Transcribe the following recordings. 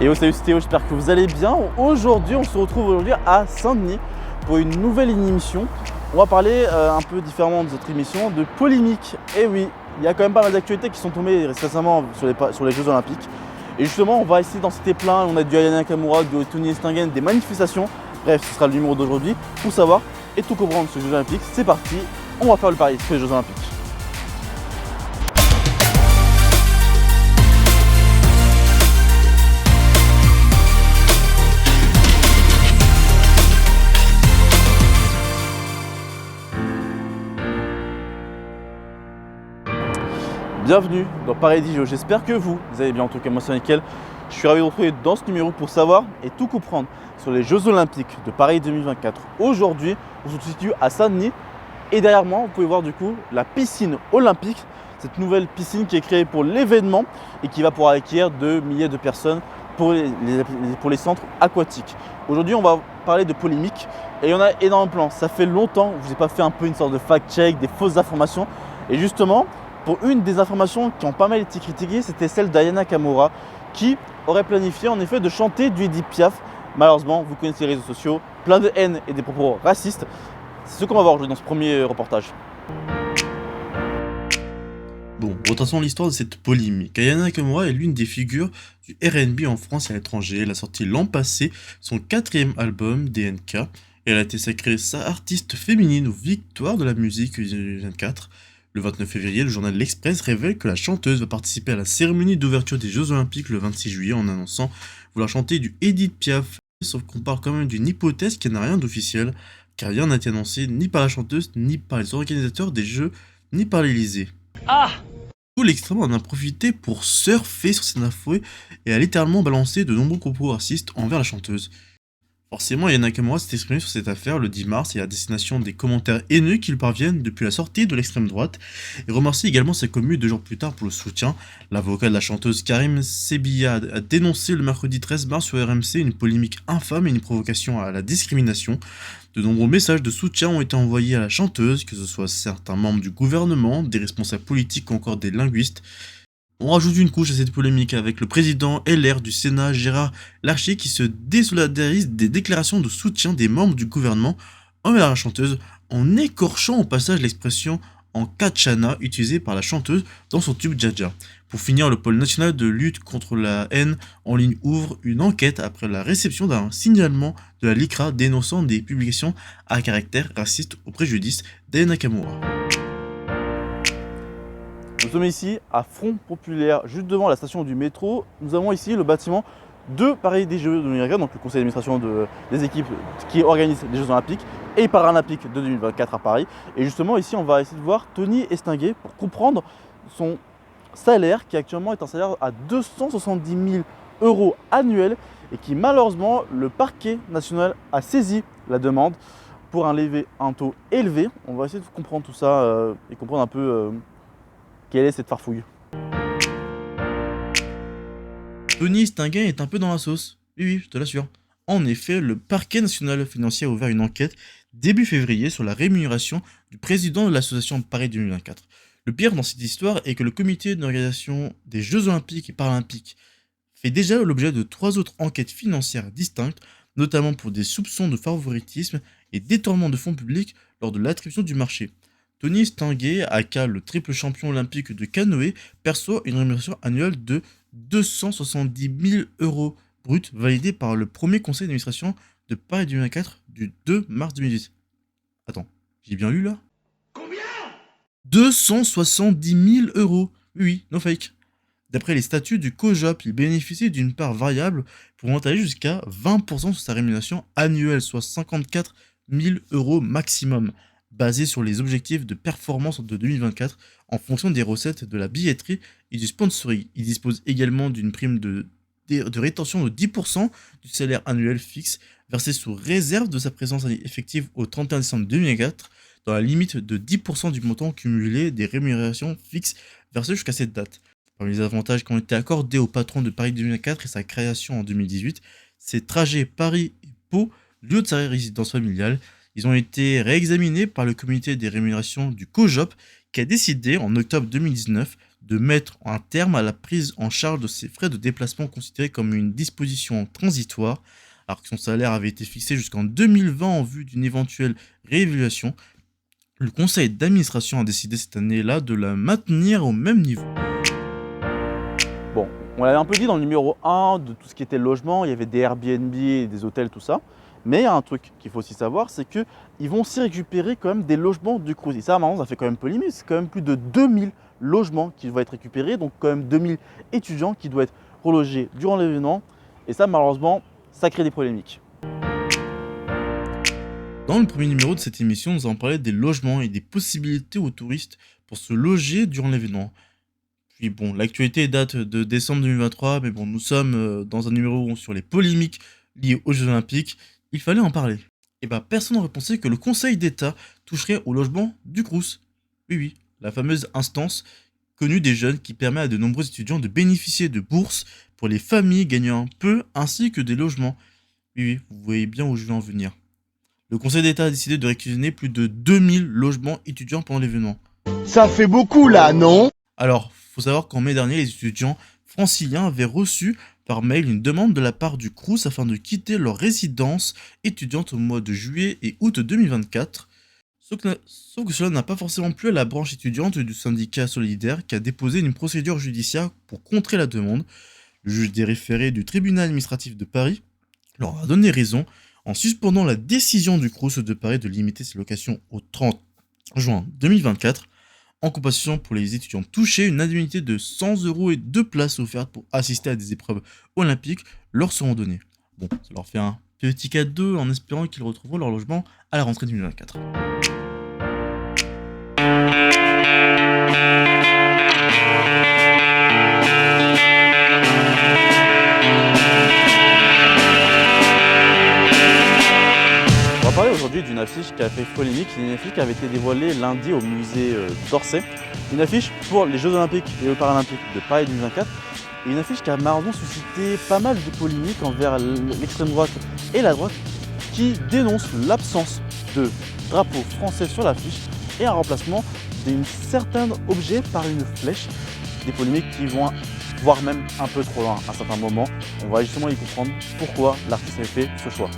Et salut, c'est Théo, j'espère que vous allez bien. Aujourd'hui, on se retrouve aujourd'hui à Saint-Denis pour une nouvelle émission. On va parler un peu différemment de notre émission de polémique. Et oui, il y a quand même pas mal d'actualités qui sont tombées récemment sur les Jeux Olympiques. Et justement, on va essayer d'en citer plein. On a du Ayana Nakamura, du Tony Estanguet, des manifestations. Bref, ce sera le numéro d'aujourd'hui pour savoir et tout comprendre sur les Jeux Olympiques. C'est parti, on va faire le pari sur les Jeux Olympiques. Bienvenue dans Paris 10 Jeux, j'espère que vous allez bien, en tout cas moi c'est nickel. Je suis ravi de vous retrouver dans ce numéro pour savoir et tout comprendre sur les Jeux Olympiques de Paris 2024. Aujourd'hui, on se situe à Saint-Denis et derrière moi, vous pouvez voir du coup la piscine olympique, cette nouvelle piscine qui est créée pour l'événement et qui va pouvoir accueillir de milliers de personnes pour les centres aquatiques. Aujourd'hui, on va parler de polémique et il y en a énormément de plans. Ça fait longtemps que je vous ai pas fait un peu une sorte de fact-check, des fausses informations et justement, pour une des informations qui ont pas mal été critiquées, c'était celle d'Ayana Nakamura qui aurait planifié en effet de chanter du Édith Piaf. Malheureusement, vous connaissez les réseaux sociaux, plein de haine et des propos racistes. C'est ce qu'on va voir aujourd'hui dans ce premier reportage. Bon, retraçons l'histoire de cette polémique. Ayana Nakamura est l'une des figures du R&B en France et à l'étranger. Elle a sorti l'an passé son 4e album, DNK. Elle a été sacrée artiste féminine aux victoires de la musique 2024. Le 29 février, le journal L'Express révèle que la chanteuse va participer à la cérémonie d'ouverture des Jeux Olympiques le 26 juillet en annonçant vouloir chanter du Édith Piaf. Sauf qu'on parle quand même d'une hypothèse qui n'a rien d'officiel, car rien n'a été annoncé ni par la chanteuse, ni par les organisateurs des Jeux, ni par l'Elysée. L'extrême en a profité pour surfer sur cette info et a littéralement balancé de nombreux propos racistes envers la chanteuse. Forcément, Ayana Nakamura s'est exprimé sur cette affaire le 10 mars et à destination des commentaires haineux qui lui parviennent depuis la sortie de l'extrême droite et remercie également sa commu 2 jours plus tard pour le soutien. L'avocat de la chanteuse Karim Sebia a dénoncé le mercredi 13 mars sur RMC une polémique infâme et une provocation à la discrimination. De nombreux messages de soutien ont été envoyés à la chanteuse, que ce soit certains membres du gouvernement, des responsables politiques ou encore des linguistes. On rajoute une couche à cette polémique avec le président LR du Sénat, Gérard Larcher, qui se désolidarise des déclarations de soutien des membres du gouvernement envers la chanteuse en écorchant au passage l'expression en Kachana utilisée par la chanteuse dans son tube Jaja. Pour finir, le pôle national de lutte contre la haine en ligne ouvre une enquête après la réception d'un signalement de la LICRA dénonçant des publications à caractère raciste au préjudice d'Ayana Nakamura. Nous sommes ici à Front Populaire, juste devant la station du métro. Nous avons ici le bâtiment de Paris des Jeux de 2024, donc le conseil d'administration des équipes qui organisent les Jeux Olympiques et Paralympiques de 2024 à Paris. Et justement ici on va essayer de voir Tony Estanguet pour comprendre son salaire qui actuellement est un salaire à 270 000 € annuels et qui malheureusement le parquet national a saisi la demande pour un taux élevé. On va essayer de comprendre tout ça et comprendre un peu quelle est cette farfouille. Tony Estanguet est un peu dans la sauce. Oui, je te l'assure. En effet, le parquet national financier a ouvert une enquête début février sur la rémunération du président de l'association Paris 2024. Le pire dans cette histoire est que le comité d'organisation des Jeux Olympiques et Paralympiques fait déjà l'objet de 3 autres enquêtes financières distinctes, notamment pour des soupçons de favoritisme et détournement de fonds publics lors de l'attribution du marché. Tony Estanguet, aka le triple champion olympique de canoë, perçoit une rémunération annuelle de 270 000 € bruts validée par le premier conseil d'administration de Paris 2024 du 2 mars 2018. Attends, j'ai bien lu là ? Combien ? 270 000 €. Oui, no fake. D'après les statuts du COJOP, il bénéficie d'une part variable pouvant aller jusqu'à 20% sur sa rémunération annuelle, soit 54 000 € maximum, basé sur les objectifs de performance de 2024 en fonction des recettes de la billetterie et du sponsoring. Il dispose également d'une prime de rétention de 10% du salaire annuel fixe versé sous réserve de sa présence effective au 31 décembre 2004 dans la limite de 10% du montant cumulé des rémunérations fixes versées jusqu'à cette date. Parmi les avantages qui ont été accordés au patron de Paris 2004 et sa création en 2018, ces trajets Paris et Pau, lieu de sa résidence familiale, ils ont été réexaminés par le comité des rémunérations du COJOP qui a décidé en octobre 2019 de mettre un terme à la prise en charge de ses frais de déplacement considérés comme une disposition transitoire, alors que son salaire avait été fixé jusqu'en 2020 en vue d'une éventuelle réévaluation. Le conseil d'administration a décidé cette année-là de la maintenir au même niveau. Bon, on l'avait un peu dit dans le numéro 1 de tout ce qui était logement, il y avait des Airbnb, des hôtels, tout ça. Mais il y a un truc qu'il faut aussi savoir, c'est qu'ils vont aussi récupérer quand même des logements du cruise. Et ça, maintenant, ça fait quand même peu limite. C'est quand même plus de 2000 logements qui vont être récupérés. Donc quand même 2000 étudiants qui doivent être relogés durant l'événement. Et ça, malheureusement, ça crée des polémiques. Dans le premier numéro de cette émission, nous allons parler des logements et des possibilités aux touristes pour se loger durant l'événement. Puis bon, l'actualité date de décembre 2023, mais bon, nous sommes dans un numéro sur les polémiques liées aux Jeux Olympiques. Il fallait en parler. Et bah personne n'aurait pensé que le Conseil d'État toucherait au logement du Crous. Oui, la fameuse instance connue des jeunes qui permet à de nombreux étudiants de bénéficier de bourses pour les familles gagnant peu ainsi que des logements. Oui, vous voyez bien où je veux en venir. Le Conseil d'État a décidé de réquisitionner plus de 2000 logements étudiants pendant l'événement. Ça fait beaucoup là, non? Alors, faut savoir qu'en mai dernier, les étudiants franciliens avaient reçu par mail une demande de la part du Crous afin de quitter leur résidence étudiante au mois de juillet et août 2024. Sauf que cela n'a pas forcément plu à la branche étudiante du syndicat solidaire qui a déposé une procédure judiciaire pour contrer la demande. Le juge des référés du tribunal administratif de Paris leur a donné raison en suspendant la décision du Crous de Paris de limiter ses locations au 30 juin 2024. En compensation pour les étudiants touchés, une indemnité de 100 € et 2 places offertes pour assister à des épreuves olympiques leur seront données. Bon, ça leur fait un petit cadeau en espérant qu'ils retrouveront leur logement à la rentrée 2024. On va parler aujourd'hui d'une affiche qui a fait polémique, une affiche qui avait été dévoilée lundi au musée d'Orsay. Une affiche pour les Jeux Olympiques et les Paralympiques de Paris 2024. Et une affiche qui a malheureusement suscité pas mal de polémiques envers l'extrême droite et la droite qui dénoncent l'absence de drapeau français sur l'affiche et un remplacement d'un certain objet par une flèche. Des polémiques qui vont voire même un peu trop loin à certains moments. On va justement y comprendre pourquoi l'artiste a fait ce choix.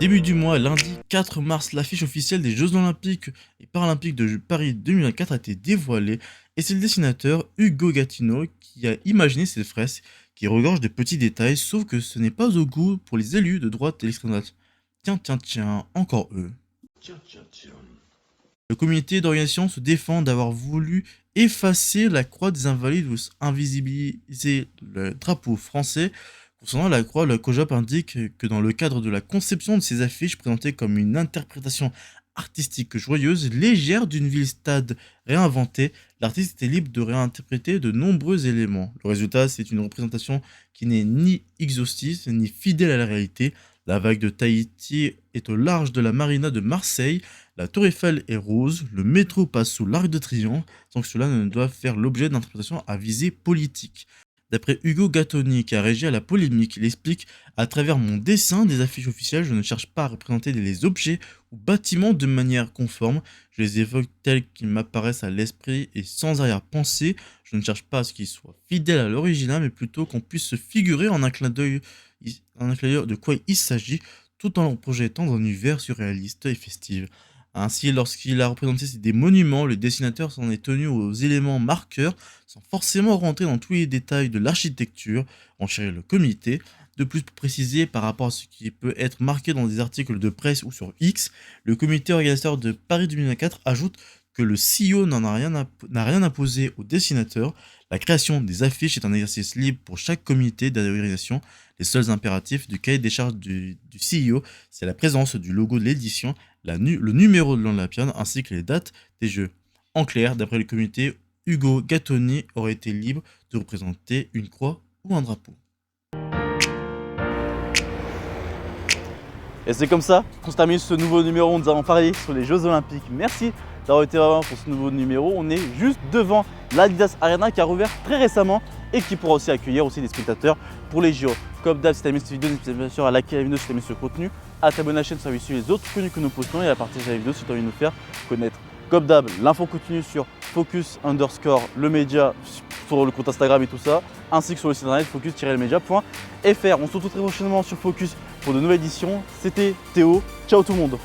Début du mois, lundi 4 mars, l'affiche officielle des Jeux Olympiques et Paralympiques de Paris 2024 a été dévoilée et c'est le dessinateur Ugo Gattino qui a imaginé cette fresque qui regorge de petits détails, sauf que ce n'est pas au goût pour les élus de droite et l'extrême droite. Tiens, encore eux. Le comité d'organisation se défend d'avoir voulu effacer la croix des invalides ou invisibiliser le drapeau français. Concernant la croix, le COJOP indique que dans le cadre de la conception de ces affiches présentées comme une interprétation artistique joyeuse, légère d'une ville-stade réinventée, l'artiste était libre de réinterpréter de nombreux éléments. Le résultat, c'est une représentation qui n'est ni exhaustive ni fidèle à la réalité. La vague de Tahiti est au large de la marina de Marseille, la tour Eiffel est rose, le métro passe sous l'Arc de Triomphe, sans que cela ne doive faire l'objet d'interprétations à visée politique. D'après Ugo Gattoni, qui a réagi à la polémique, il explique « À travers mon dessin des affiches officielles, je ne cherche pas à représenter les objets ou bâtiments de manière conforme. Je les évoque tels qu'ils m'apparaissent à l'esprit et sans arrière-pensée. Je ne cherche pas à ce qu'ils soient fidèles à l'original, mais plutôt qu'on puisse se figurer en un clin d'œil de quoi il s'agit, tout en projetant dans un univers surréaliste et festif. » Ainsi, lorsqu'il a représenté des monuments, le dessinateur s'en est tenu aux éléments marqueurs, sans forcément rentrer dans tous les détails de l'architecture, enchérir le comité. De plus, pour préciser par rapport à ce qui peut être marqué dans des articles de presse ou sur X, le comité organisateur de Paris 2024 ajoute que le CEO n'a rien imposé au dessinateur. La création des affiches est un exercice libre pour chaque comité d'organisation. Les seuls impératifs du cahier des charges du CEO, c'est la présence du logo de l'édition, le numéro de l'Olympiade ainsi que les dates des Jeux. En clair, d'après le comité, Ugo Gattoni aurait été libre de représenter une croix ou un drapeau. Et c'est comme ça qu'on se termine ce nouveau numéro. Nous allons parler sur les Jeux Olympiques. Merci d'avoir été là pour ce nouveau numéro. On est juste devant l'Adidas Arena qui a rouvert très récemment et qui pourra aussi accueillir aussi des spectateurs pour les JO. Comme d'hab, si tu as aimé cette vidéo, n'hésite pas bien sûr à liker la vidéo si tu as aimé ce contenu, à t'abonner à la chaîne pour suivre les autres contenus que nous postons et à partager la vidéo si tu as envie de nous faire connaître. Comme d'hab, l'info continue sur focus_ le média sur le compte Instagram et tout ça, ainsi que sur le site internet focus-lemedia.fr. On se retrouve très prochainement sur Focus pour de nouvelles éditions. C'était Théo, ciao tout le monde.